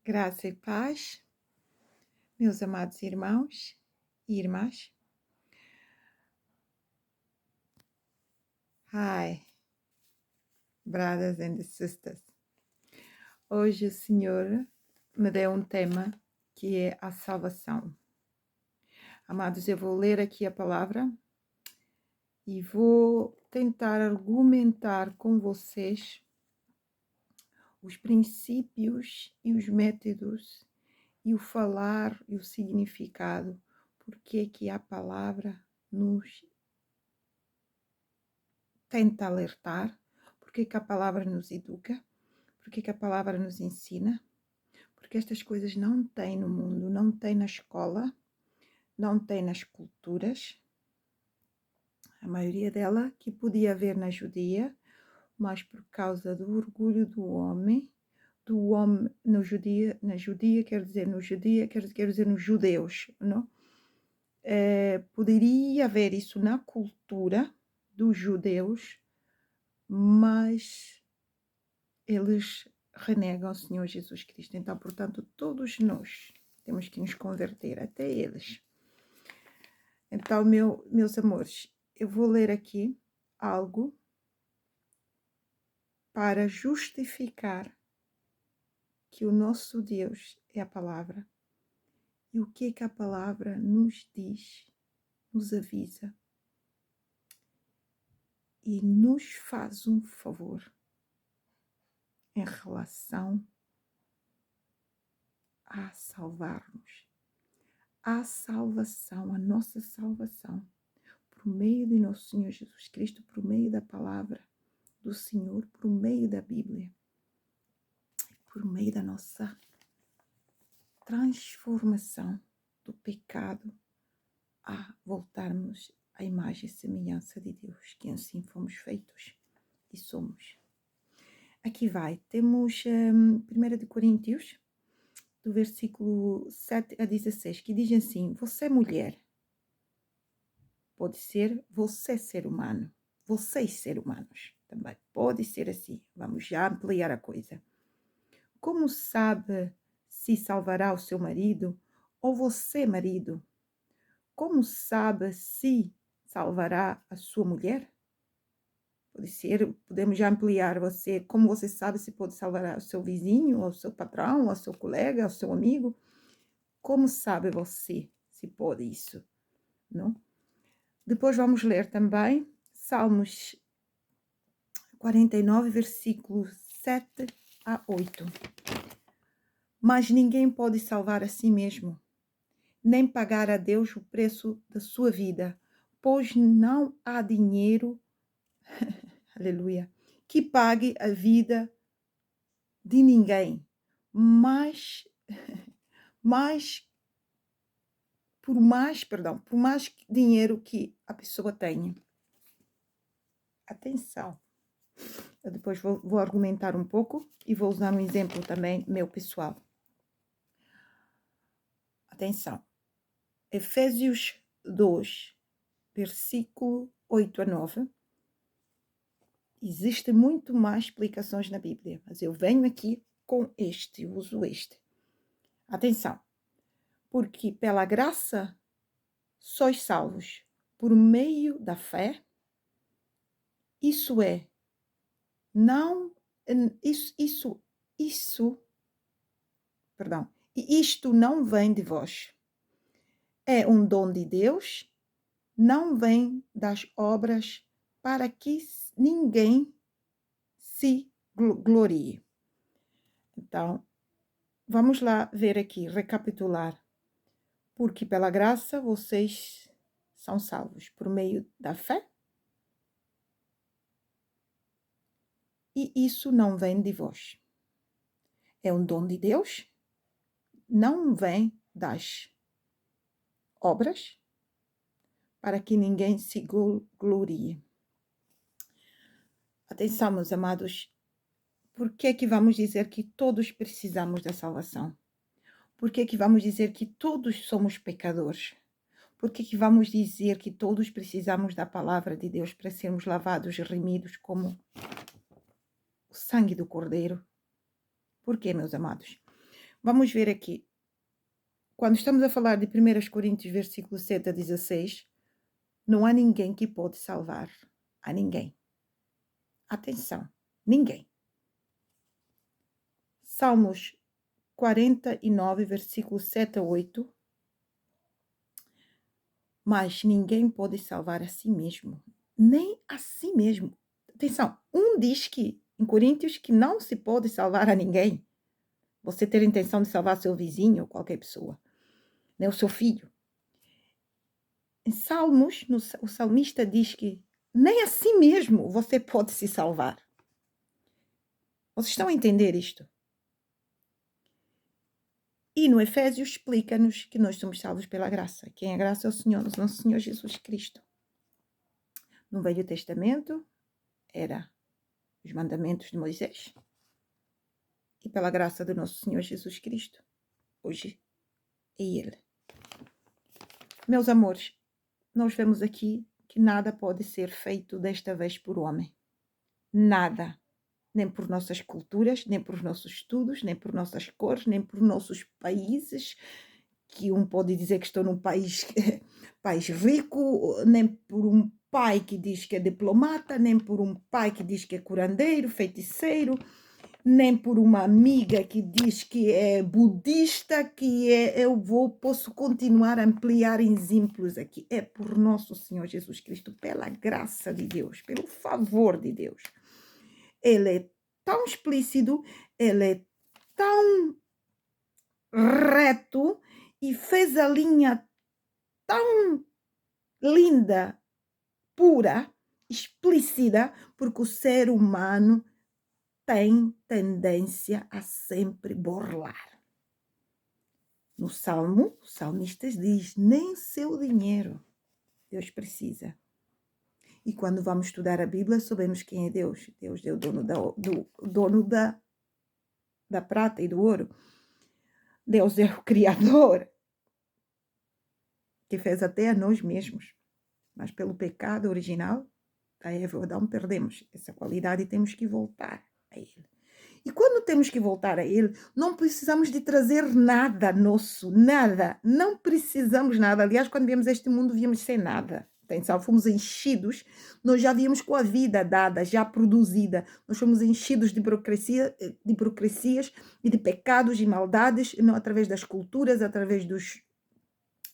Graça e paz, meus amados irmãos e irmãs. Hi, brothers and sisters. Hoje o Senhor me deu um tema que é a salvação. Amados, eu vou ler aqui a palavra e vou tentar argumentar com vocês os princípios e os métodos e o falar e o significado, porque é que a palavra nos tenta alertar, porque que a palavra nos educa, porque que a palavra nos ensina, porque estas coisas não tem no mundo, não tem na escola, não tem nas culturas, a maioria dela que podia haver na judia, mas por causa do orgulho do homem na judia quer dizer nos judeus, não? Poderia haver isso na cultura dos judeus, mas eles renegam o Senhor Jesus Cristo. Então, portanto, todos nós temos que nos converter, até eles. Então, meus amores, eu vou ler aqui algo para justificar que o nosso Deus é a palavra. E o que é que a palavra nos diz, nos avisa e nos faz um favor em relação a salvar-nos. A salvação, a nossa salvação, por meio de nosso Senhor Jesus Cristo, por meio da palavra do Senhor, por meio da Bíblia, por meio da nossa transformação do pecado a voltarmos à imagem e semelhança de Deus, que assim fomos feitos e somos. Aqui vai, temos 1 de Coríntios, do versículo 7 a 16, que diz assim: você mulher, pode ser você ser humano, vocês ser humanos também, pode ser assim, vamos já ampliar a coisa. Como sabe se salvará o seu marido, ou você marido? Como sabe se salvará a sua mulher? Pode ser, podemos já ampliar você, como você sabe se pode salvar o seu vizinho, ou o seu patrão, ou o seu colega, ou o seu amigo? Como sabe você se pode isso, não? Depois vamos ler também Salmos 49, versículos 7 a 8. Mas ninguém pode salvar a si mesmo, nem pagar a Deus o preço da sua vida, pois não há dinheiro, aleluia, que pague a vida de ninguém, mas por mais dinheiro que a pessoa tenha. Atenção, eu depois vou argumentar um pouco e vou usar um exemplo também meu pessoal. Atenção, Efésios 2, versículo 8 a 9. Existem muito mais explicações na Bíblia, mas eu venho aqui com este, eu uso este. Atenção, porque pela graça sois salvos por meio da fé, isso é, não, e isto não vem de vós. É um dom de Deus, não vem das obras, para que ninguém se glorie. Então, vamos lá ver aqui, recapitular. Porque pela graça vocês são salvos por meio da fé. E isso não vem de vós. É um dom de Deus, não vem das obras, para que ninguém se glorie. Atenção, meus amados, por que que vamos dizer que todos precisamos da salvação? Por que que vamos dizer que todos somos pecadores? Por que que vamos dizer que todos precisamos da palavra de Deus para sermos lavados e remidos como o sangue do Cordeiro? Por quê, meus amados? Vamos ver aqui. Quando estamos a falar de 1 Coríntios, versículo 7 a 16, não há ninguém que pode salvar. Há ninguém. Atenção, ninguém. Salmos 49, versículo 7 a 8. Mas ninguém pode salvar a si mesmo, nem a si mesmo. Atenção, diz que, em Coríntios, que não se pode salvar a ninguém. Você ter a intenção de salvar seu vizinho ou qualquer pessoa, né? O seu filho. Em Salmos, o salmista diz que nem a si mesmo você pode se salvar. Vocês estão a entender isto? E no Efésios explica-nos que nós somos salvos pela graça. Quem é a graça é o Senhor, o nosso Senhor Jesus Cristo. No Velho Testamento, era os mandamentos de Moisés. E pela graça do nosso Senhor Jesus Cristo, hoje é Ele. Meus amores, nós vemos aqui que nada pode ser feito desta vez por homem. Nada. Nem por nossas culturas, nem por nossos estudos, nem por nossas cores, nem por nossos países, que pode dizer que estou num país rico, nem por um pai que diz que é diplomata, nem por um pai que diz que é curandeiro, feiticeiro, nem por uma amiga que diz que é budista, posso continuar a ampliar exemplos aqui. É por nosso Senhor Jesus Cristo, pela graça de Deus, pelo favor de Deus. Ele é tão explícito, ele é tão reto e fez a linha tão linda, pura, explícita, porque o ser humano tem tendência a sempre burlar. No Salmo, o salmista diz, nem seu dinheiro Deus precisa. E quando vamos estudar a Bíblia, sabemos quem é Deus. Deus é o dono da prata e do ouro. Deus é o Criador, que fez até a nós mesmos. Mas pelo pecado original, da Eva e Adão, perdemos essa qualidade e temos que voltar a Ele. E quando temos que voltar a Ele, não precisamos de trazer nada nosso, nada. Não precisamos nada. Aliás, quando viemos a este mundo, viemos sem nada. Atenção, fomos enchidos, nós já viemos com a vida dada, já produzida. Nós fomos enchidos de burocracias e de pecados e maldades, não através das culturas, através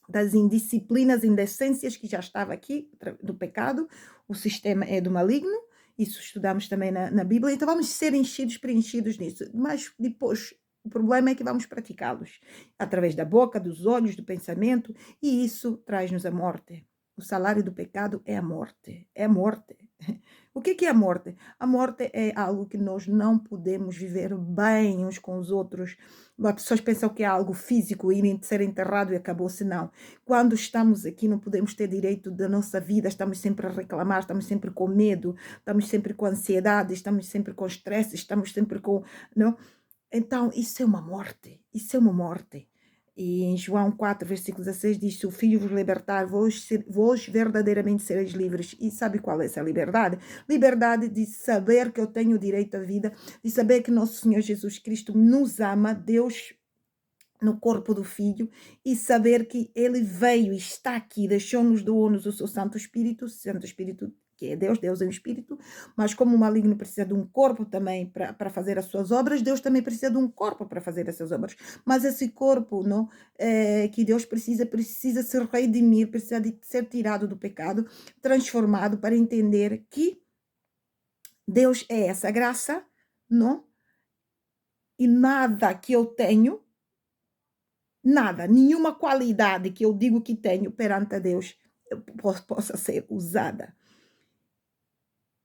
das indisciplinas, indecências que já estava aqui, do pecado. O sistema é do maligno. Isso estudamos também na Bíblia. Então vamos ser preenchidos nisso. Mas depois, o problema é que vamos praticá-los através da boca, dos olhos, do pensamento. E isso traz-nos a morte. O salário do pecado é a morte. É a morte. O que é a morte? A morte é algo que nós não podemos viver bem uns com os outros. As pessoas pensam que é algo físico, ir ser enterrado e acabou-se. Não. Quando estamos aqui, não podemos ter direito da nossa vida, estamos sempre a reclamar, estamos sempre com medo, estamos sempre com ansiedade, estamos sempre com estresse, estamos sempre com... Não? Então, isso é uma morte. Isso é uma morte. E em João 4, versículo 16 diz, se o Filho vos libertar, vós verdadeiramente sereis livres. E sabe qual é essa liberdade? Liberdade de saber que eu tenho direito à vida, de saber que nosso Senhor Jesus Cristo nos ama, Deus no corpo do Filho, e saber que Ele veio e está aqui, deixou-nos, doou-nos o seu Santo Espírito que é Deus, Deus é um Espírito, mas como o maligno precisa de um corpo também para fazer as suas obras, Deus também precisa de um corpo para fazer essas obras. Mas esse corpo não, que Deus precisa se redimir, precisa de ser tirado do pecado, transformado para entender que Deus é essa graça, não? E nada que eu tenho, nada, nenhuma qualidade que eu digo que tenho perante a Deus possa ser usada.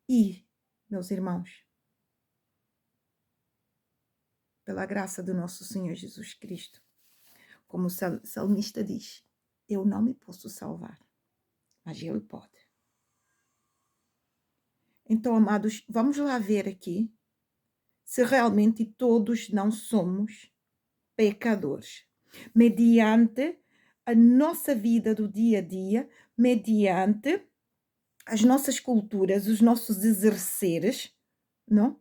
E, meus irmãos, pela graça do nosso Senhor Jesus Cristo, como o salmista diz, eu não me posso salvar, mas Ele pode. Então, amados, vamos lá ver aqui se realmente todos não somos pecadores, mediante a nossa vida do dia a dia, mediante as nossas culturas, os nossos exerceres, não?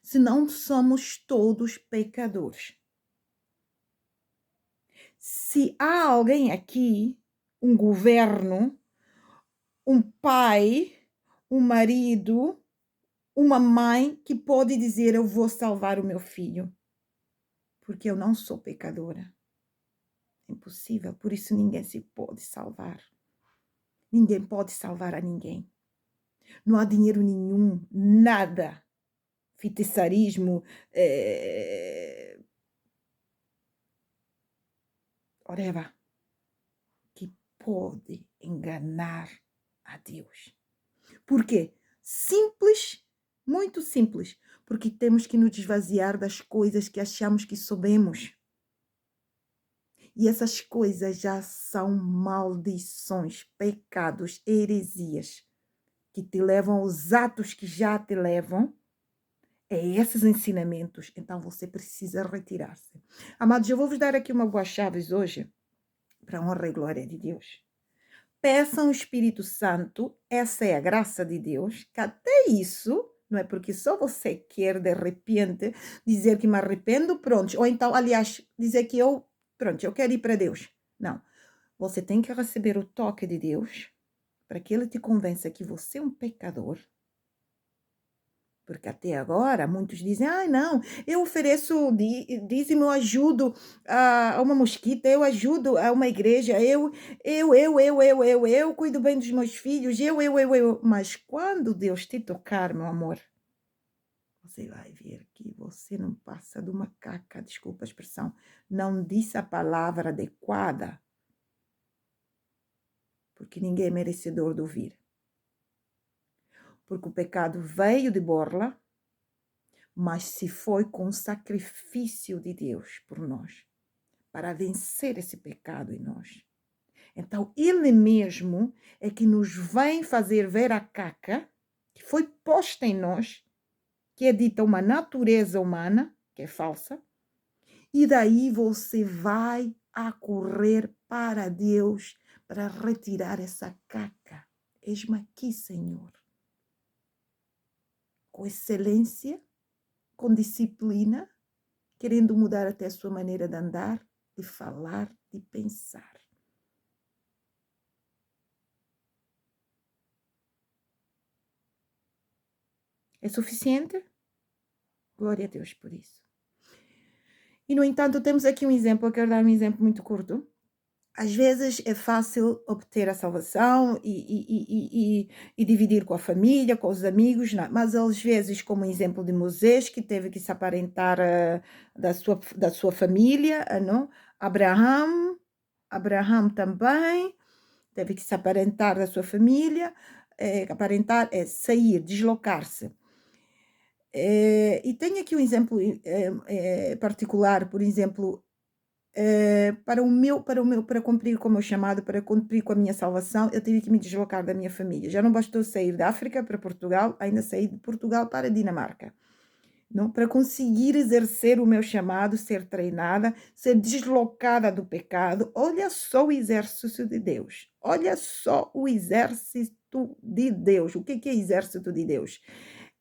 se não somos todos pecadores? Se há alguém aqui, um governo, um pai, um marido, uma mãe que pode dizer: eu vou salvar o meu filho, porque eu não sou pecadora. É impossível, por isso ninguém se pode salvar. Ninguém pode salvar a ninguém. Não há dinheiro nenhum, nada. Feitiçarismo, whatever, que pode enganar a Deus. Por quê? Simples, muito simples, porque temos que nos esvaziar das coisas que achamos que sabemos. E essas coisas já são maldições, pecados, heresias, que te levam aos atos que já te levam a esses ensinamentos. Então você precisa retirar-se. Amados, eu vou vos dar aqui uma boa chave hoje, para a honra e glória de Deus. Peçam o Espírito Santo, essa é a graça de Deus, que até isso, não é porque só você quer, de repente, dizer que me arrependo, pronto, ou então, aliás, dizer que pronto, eu quero ir para Deus. Não, você tem que receber o toque de Deus, para que Ele te convença que você é um pecador. Porque até agora muitos dizem: ai, não, eu ofereço dízimo, eu ajudo a uma mosquita, eu ajudo a uma igreja, eu cuido bem dos meus filhos, eu. Mas quando Deus te tocar, meu amor, você vai ver que você não passa de uma caca, desculpa a expressão, não disse a palavra adequada, porque ninguém é merecedor de ouvir. Porque o pecado veio de borla, mas se foi com o sacrifício de Deus por nós, para vencer esse pecado em nós. Então, Ele mesmo é que nos vem fazer ver a caca que foi posta em nós, que é dita uma natureza humana, que é falsa, e daí você vai a correr para Deus para retirar essa caca. Eis-me aqui, Senhor. Com excelência, com disciplina, querendo mudar até a sua maneira de andar, de falar, de pensar. É suficiente? Glória a Deus por isso. E, no entanto, temos aqui um exemplo, eu quero dar um exemplo muito curto. Às vezes é fácil obter a salvação e dividir com a família, com os amigos, não. Mas às vezes, como o exemplo de Moisés, que teve que se aparentar da sua família, não? Abraão também teve que se aparentar da sua família, aparentar é sair, deslocar-se. E tenho aqui um exemplo particular, por exemplo, para cumprir com o meu chamado, para cumprir com a minha salvação, eu tive que me deslocar da minha família. Já não bastou sair da África para Portugal, ainda saí de Portugal para a Dinamarca. Não? Para conseguir exercer o meu chamado, ser treinada, ser deslocada do pecado. Olha só o exército de Deus. Olha só o exército de Deus. O que é exército de Deus?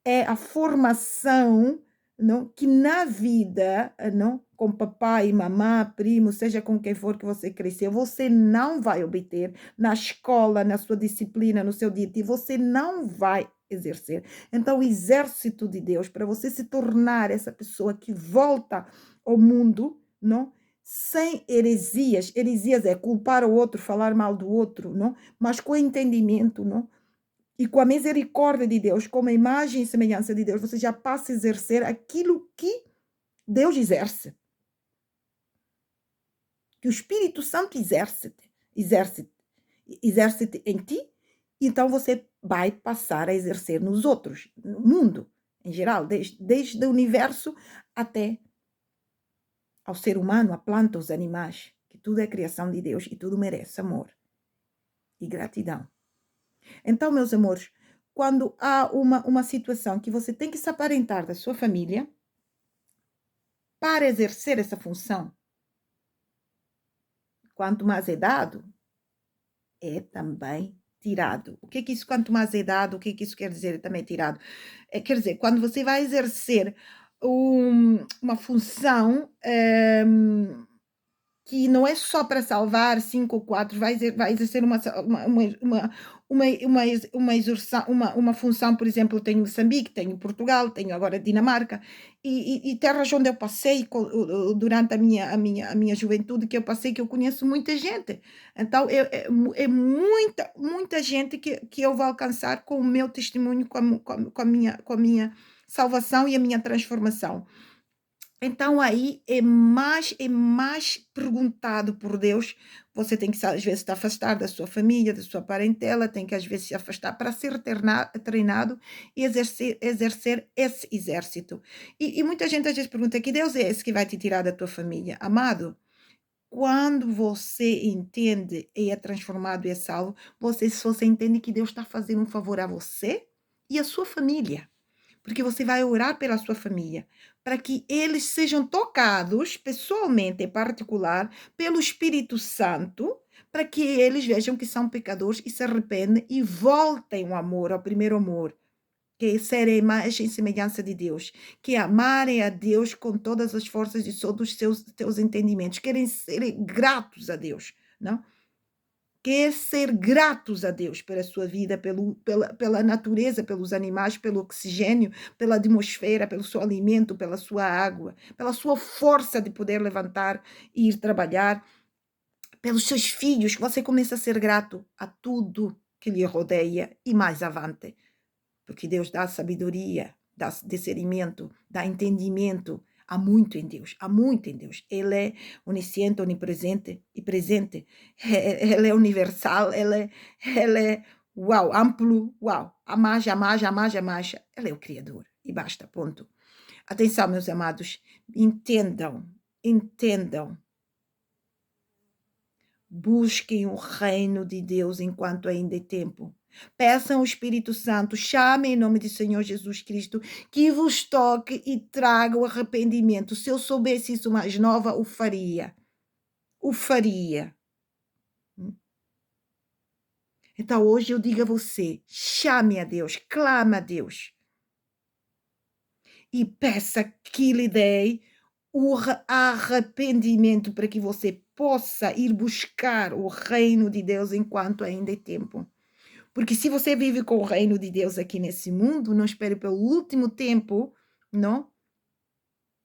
É a formação, não, que na vida, não, com papai, mamã, primo, seja com quem for que você cresceu, você não vai obter na escola, na sua disciplina, no seu dia a dia, você não vai exercer. Então, o exército de Deus, para você se tornar essa pessoa que volta ao mundo, não, sem heresias. Heresias é culpar o outro, falar mal do outro, não, mas com entendimento, não, e com a misericórdia de Deus, como a imagem e semelhança de Deus, você já passa a exercer aquilo que Deus exerce. Que o Espírito Santo exerce em ti, então você vai passar a exercer nos outros, no mundo em geral, desde o universo até ao ser humano, a planta, os animais, que tudo é criação de Deus e tudo merece amor e gratidão. Então, meus amores, quando há uma situação que você tem que se aparentar da sua família para exercer essa função, quanto mais é dado, é também tirado. O que é que isso, quanto mais é dado, o que é que isso quer dizer também tirado? Quer dizer, quando você vai exercer uma função que não é só para salvar 5 ou 4, vai exercer uma função, por exemplo, eu tenho Moçambique, tenho Portugal, tenho agora Dinamarca, e terras onde eu passei durante a minha juventude, que eu passei, que eu conheço muita gente. Então, é muita gente que eu vou alcançar com o meu testemunho, com a minha salvação e a minha transformação. Então aí é mais perguntado por Deus. Você tem que às vezes se afastar da sua família, da sua parentela, tem que às vezes se afastar para ser treinado e exercer esse exército. E muita gente às vezes pergunta: que Deus é esse que vai te tirar da tua família? Amado, quando você entende e é transformado e é salvo, se você entende que Deus está fazendo um favor a você e a sua família, porque você vai orar pela sua família, para que eles sejam tocados pessoalmente, em particular, pelo Espírito Santo, para que eles vejam que são pecadores e se arrependem e voltem ao amor, ao primeiro amor, que é ser a imagem e semelhança de Deus, que é amarem a Deus com todas as forças e todos os teus entendimentos, querem ser gratos a Deus, não? Quer ser gratos a Deus pela sua vida, pela natureza, pelos animais, pelo oxigênio, pela atmosfera, pelo seu alimento, pela sua água, pela sua força de poder levantar e ir trabalhar, pelos seus filhos. Você começa a ser grato a tudo que lhe rodeia e mais avante, porque Deus dá sabedoria, dá discernimento, dá entendimento. Há muito em Deus, há muito em Deus. Ele é onisciente, onipresente e presente. Ele é universal, ele é uau, amplo, uau. Amaja, amaja, amaja, amaja. Ele é o Criador. E basta, ponto. Atenção, meus amados, entendam, entendam. Busquem o reino de Deus enquanto ainda é tempo. Peçam ao Espírito Santo, chamem em nome do Senhor Jesus Cristo, que vos toque e traga o arrependimento. Se eu soubesse isso mais nova, o faria. O faria. Então hoje eu digo a você, chame a Deus, clame a Deus. E peça que lhe dê o arrependimento para que você possa ir buscar o reino de Deus enquanto ainda é tempo. Porque se você vive com o reino de Deus aqui nesse mundo, não espere pelo último tempo, não?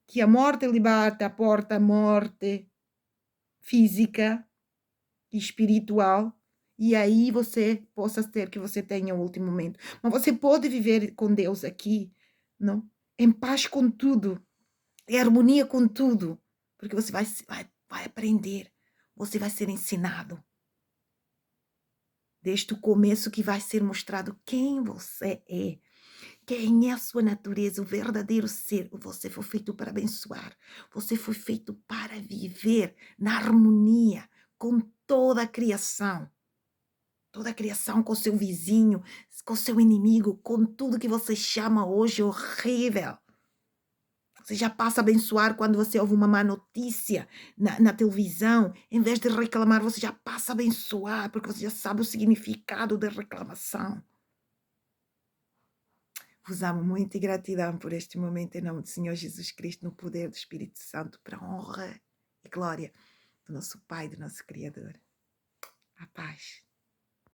Que a morte liberta a porta à morte física e espiritual, e aí você possa ter que você tenha o último momento. Mas você pode viver com Deus aqui, não? Em paz com tudo, em harmonia com tudo, porque você vai aprender, você vai ser ensinado. Desde o começo que vai ser mostrado quem você é, quem é a sua natureza, o verdadeiro ser. Você foi feito para abençoar, você foi feito para viver na harmonia com toda a criação. Toda a criação, com seu vizinho, com seu inimigo, com tudo que você chama hoje horrível. Você já passa a abençoar quando você ouve uma má notícia na televisão. Em vez de reclamar, você já passa a abençoar, porque você já sabe o significado da reclamação. Vos amo muito e gratidão por este momento em nome do Senhor Jesus Cristo, no poder do Espírito Santo, para a honra e glória do nosso Pai, do nosso Criador. A paz.